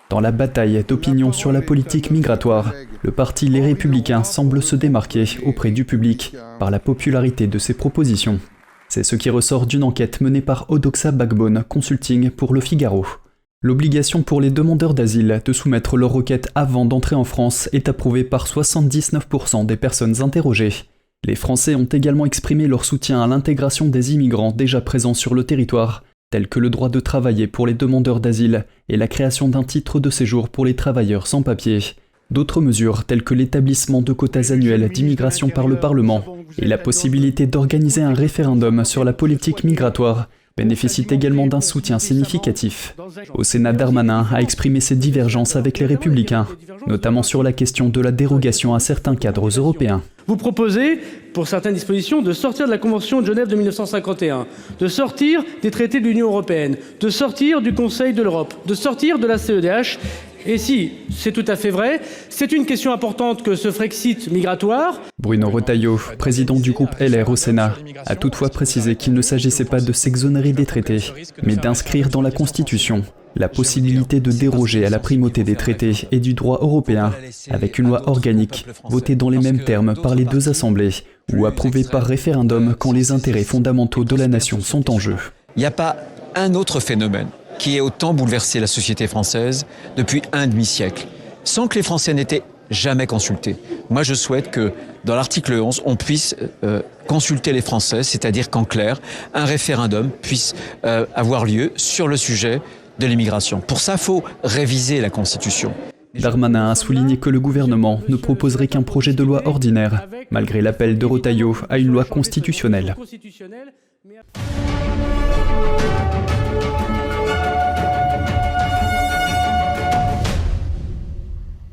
Dans la bataille d'opinion sur la politique migratoire, le parti Les Républicains semble se démarquer auprès du public par la popularité de ses propositions. C'est ce qui ressort d'une enquête menée par Odoxa Backbone Consulting pour Le Figaro. L'obligation pour les demandeurs d'asile de soumettre leur requête avant d'entrer en France est approuvée par 79% des personnes interrogées. Les Français ont également exprimé leur soutien à l'intégration des immigrants déjà présents sur le territoire, tels que le droit de travailler pour les demandeurs d'asile et la création d'un titre de séjour pour les travailleurs sans papier. D'autres mesures, telles que l'établissement de quotas annuels d'immigration par le Parlement et la possibilité d'organiser un référendum sur la politique migratoire, bénéficient également d'un soutien significatif. Au Sénat, Darmanin a exprimé ses divergences avec les Républicains, notamment sur la question de la dérogation à certains cadres européens. Vous proposez, pour certaines dispositions, de sortir de la Convention de Genève de 1951, de sortir des traités de l'Union européenne, de sortir du Conseil de l'Europe, de sortir de la CEDH. Et si, c'est tout à fait vrai, c'est une question importante que ce Frexit migratoire. Bruno Retailleau, président du groupe LR au Sénat, a toutefois précisé qu'il ne s'agissait pas de s'exonérer des traités, mais d'inscrire dans la Constitution la possibilité de déroger à la primauté des traités et du droit européen, avec une loi organique, votée dans les mêmes termes par les deux assemblées, ou approuvée par référendum quand les intérêts fondamentaux de la nation sont en jeu. Il n'y a pas un autre phénomène qui ait autant bouleversé la société française depuis un demi-siècle, sans que les Français n'étaient jamais consultés. Moi, je souhaite que, dans l'article 11, on puisse consulter les Français, c'est-à-dire qu'en clair, un référendum puisse avoir lieu sur le sujet de l'immigration. Pour ça, il faut réviser la Constitution. Darmanin a souligné que le gouvernement ne proposerait qu'un projet de loi ordinaire, malgré l'appel de Retailleau à une loi constitutionnelle.